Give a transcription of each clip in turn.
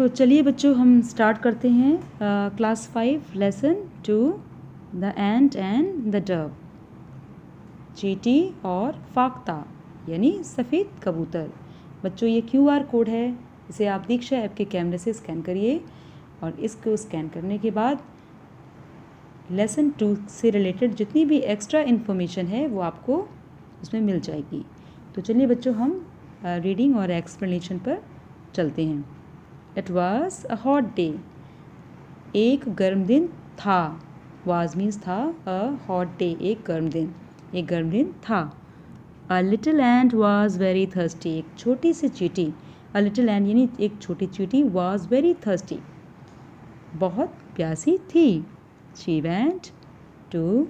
तो चलिए बच्चों हम स्टार्ट करते हैं class 5 lesson 2 the ant and the Dove. चींटी और फाख्ता यानी सफ़ेद कबूतर। बच्चों ये QR कोड है, इसे आप दीक्षा ऐप के कैमरे से स्कैन करिए और इसको स्कैन करने के बाद लेसन 2 से रिलेटेड जितनी भी एक्स्ट्रा इन्फॉर्मेशन है वो आपको उसमें मिल जाएगी। तो चलिए बच्चों हम रीडिंग और एक्सप्लेनेशन पर चलते हैं। It was a hot day. एक गर्म दिन था। वाज मीन्स था, अ हॉट डे एक गर्म दिन था। A little ant was very thirsty. एक छोटी सी चींटी, अ लिटिल एंट यानी एक छोटी चींटी, वॉज वेरी थर्स्टी बहुत प्यासी थी। She went to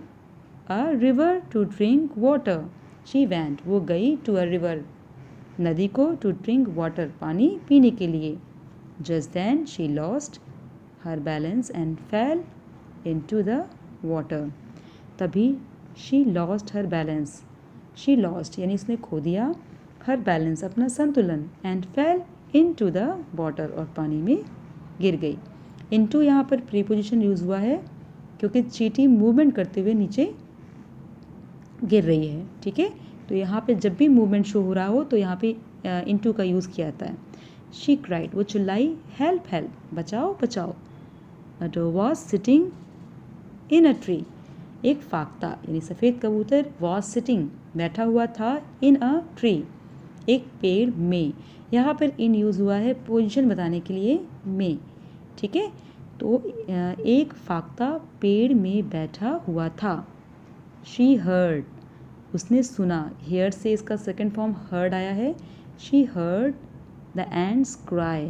a river to drink water. She went वो गई, टू अ रिवर नदी को, टू ड्रिंक वाटर पानी पीने के लिए। Just then she lost her balance and fell into the water. तभी she lost her balance. She lost यानी इसने खो दिया, her balance अपना संतुलन, and fell into the water और पानी में गिर गई। into यहाँ पर प्रीपोजिशन यूज़ हुआ है क्योंकि चींटी मूवमेंट करते हुए नीचे गिर रही है। ठीक है, तो यहाँ पे जब भी मूवमेंट शो हो रहा हो तो यहाँ पे into का यूज़ किया जाता है। She cried, वो चिल्लाई, हेल्प हेल्प, बचाओ बचाओ। A dove was sitting in a tree. एक फाख्ता यानी सफ़ेद कबूतर was sitting बैठा हुआ था in a tree एक पेड़ में। यहाँ पर in यूज़ हुआ है पोजीशन बताने के लिए में। ठीक है, तो एक फाख्ता पेड़ में बैठा हुआ था। She heard उसने सुना, heard से इसका सेकेंड फॉर्म heard आया है। She heard the ends cry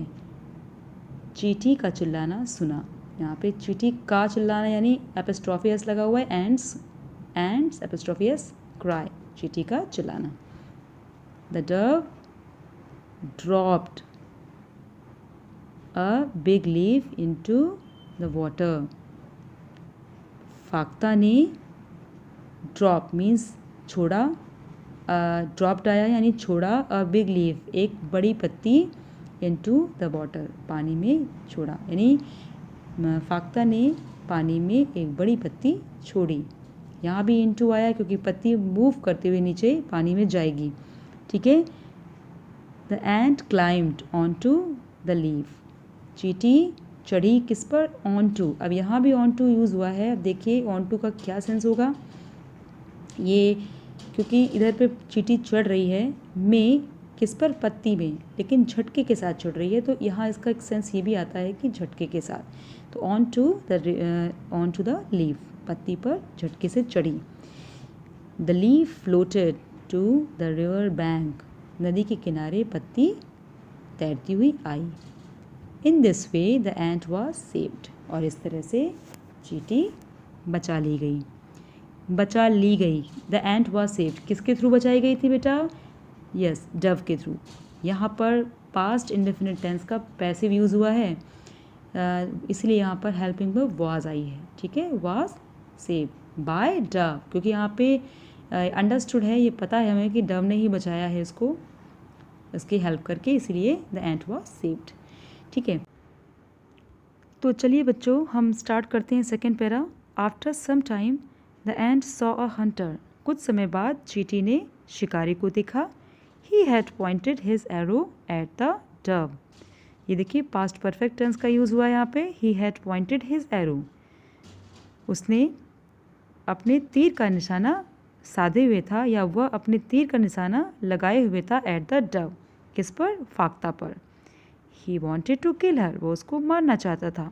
चींटी का चिल्लाना सुना। यहाँ पे चींटी का चिल्लाना यानी एपिस्ट्रॉफी एस लगा हुआ है, एंड्स एपिस्ट्रॉफी एस क्राई चींटी का चिल्लाना। The dove dropped a big leaf into the water. फाख्ता ने ड्रॉप मीन्स छोड़ा, ड्रॉप्ड आया यानी छोड़ा, अ बिग लीफ एक बड़ी पत्ती, इनटू द वाटर पानी में छोड़ा यानी फाख्ता ने पानी में एक बड़ी पत्ती छोड़ी। यहाँ भी इनटू आया क्योंकि पत्ती मूव करते हुए नीचे पानी में जाएगी। ठीक है, the ant climbed on to the leaf चींटी चढ़ी किस पर, ऑन टू। अब यहाँ भी ऑन टू यूज़ हुआ है। अब देखिए ऑन टू का क्या सेंस होगा। ये क्योंकि इधर पे चींटी चढ़ रही है में किस पर, पत्ती में, लेकिन झटके के साथ चढ़ रही है, तो यहाँ इसका एक सेंस ये भी आता है कि झटके के साथ। तो ऑन टू द लीफ पत्ती पर झटके से चढ़ी। The leaf floated to the river bank नदी के किनारे पत्ती तैरती हुई आई। In this way the ant was saved और इस तरह से चींटी बचा ली गई। द एंट वॉज सेव्ड किसके थ्रू बचाई गई थी बेटा, यस डव के थ्रू। यहाँ पर पास्ट इंडेफिनिट टेंस का पैसिव यूज़ हुआ है, इसलिए यहाँ पर हेल्पिंग में वॉज आई है। ठीक है, वॉज सेव्ड बाय डव क्योंकि यहाँ पे अंडरस्टूड है, ये पता है हमें कि डव ने ही बचाया है इसको, इसकी हेल्प करके, इसलिए द एंट वॉज सेव्ड। ठीक है, तो चलिए बच्चों हम स्टार्ट करते हैं second para. After some time the ant saw a hunter. कुछ समय बाद चींटी ने शिकारी को देखा। He had pointed his arrow at the dove. ये देखिए पास्ट परफेक्ट टेंस का यूज़ हुआ है यहाँ पे। He had pointed his arrow, उसने अपने तीर का निशाना साधे हुए था, या वह अपने तीर का निशाना लगाए हुए था एट द डव किस पर, फाख्ता पर। ही वॉन्टेड टू किल हर, वो उसको मारना चाहता था।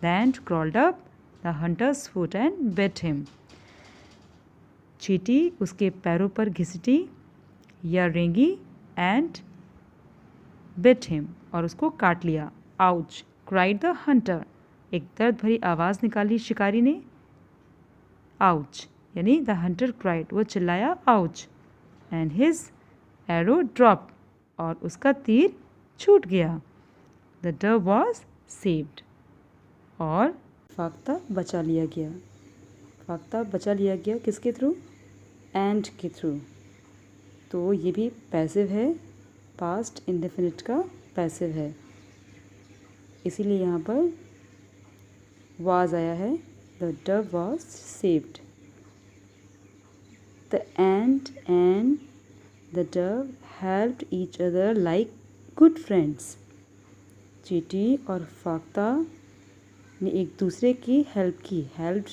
The ant crawled up the hunter's foot and bit him. चींटी उसके पैरों पर घिसटी या रेंगी, एंड बिट हिम और उसको काट लिया। आउच क्राइड द हंटर, एक दर्द भरी आवाज़ निकाली शिकारी ने। आउच यानी द हंटर क्राइड, वो चिल्लाया ouch, and his arrow drop और उसका तीर छूट गया। द डव वॉज सेव्ड और फाख्ता बचा लिया गया। फाख्ता बचा लिया गया किसके थ्रू, एंट के थ्रू। तो ये भी पैसिव है, पास्ट इंडेफिनिट का पैसिव है। इसीलिए यहाँ पर वाज आया है। The Dove was saved. The ant and the Dove helped each other like good friends. चींटी और फाख्ता ने एक दूसरे की हेल्प की। हेल्प्ड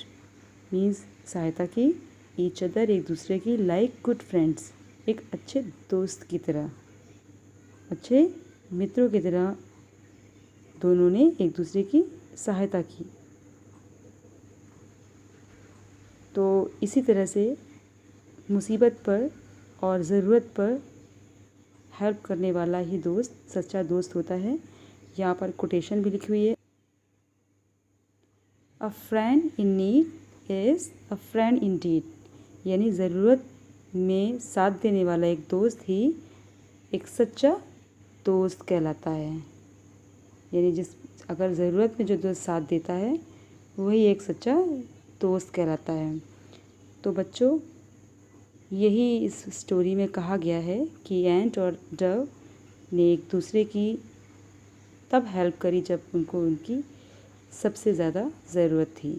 मीन्स सहायता की। ईच अदर एक दूसरे की, लाइक गुड फ्रेंड्स एक अच्छे दोस्त की तरह, अच्छे मित्रों की तरह दोनों ने एक दूसरे की सहायता की। तो इसी तरह से मुसीबत पर और ज़रूरत पर हेल्प करने वाला ही दोस्त सच्चा दोस्त होता है। यहाँ पर कोटेशन भी लिखी हुई है। A friend in need is a friend in deed, यानी ज़रूरत में साथ देने वाला एक दोस्त ही एक सच्चा दोस्त कहलाता है। यानी अगर ज़रूरत में जो दोस्त साथ देता है वही एक सच्चा दोस्त कहलाता है। तो बच्चों, यही इस स्टोरी में कहा गया है कि एंट और डव ने एक दूसरे की तब हेल्प करी जब उनको उनकी सबसे ज़्यादा ज़रूरत थी।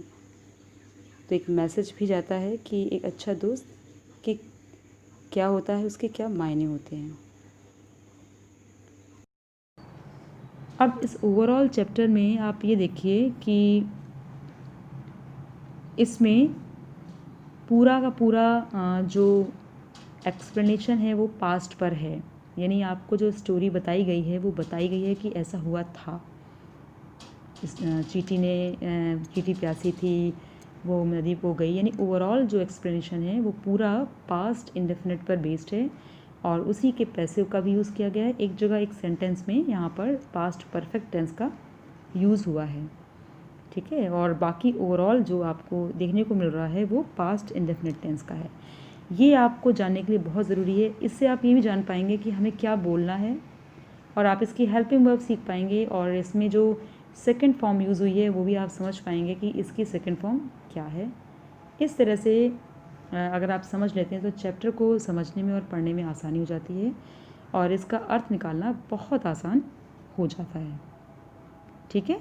तो एक मैसेज भी जाता है कि एक अच्छा दोस्त कि क्या होता है, उसके क्या मायने होते हैं। अब इस ओवरऑल चैप्टर में आप ये देखिए कि इसमें पूरा का पूरा जो एक्सप्लेनेशन है वो पास्ट पर है। यानी आपको जो स्टोरी बताई गई है वो बताई गई है कि ऐसा हुआ था। इस चींटी प्यासी थी, वो नदी को गई। यानी ओवरऑल जो एक्सप्लेनेशन है वो पूरा पास्ट इंडेफिनिट पर बेस्ड है और उसी के पैसिव का भी यूज़ किया गया है। एक जगह एक सेंटेंस में यहाँ पर पास्ट परफेक्ट टेंस का यूज़ हुआ है, ठीक है। और बाकी ओवरऑल जो आपको देखने को मिल रहा है वो पास्ट इंडेफिनिट टेंस का है। ये आपको जानने के लिए बहुत ज़रूरी है। इससे आप ये भी जान पाएंगे कि हमें क्या बोलना है और आप इसकी हेल्पिंग वर्ब सीख पाएंगे। और इसमें जो सेकंड फॉर्म यूज़ हुई है वो भी आप समझ पाएंगे कि इसकी सेकंड फॉर्म क्या है। इस तरह से अगर आप समझ लेते हैं तो चैप्टर को समझने में और पढ़ने में आसानी हो जाती है और इसका अर्थ निकालना बहुत आसान हो जाता है, ठीक है।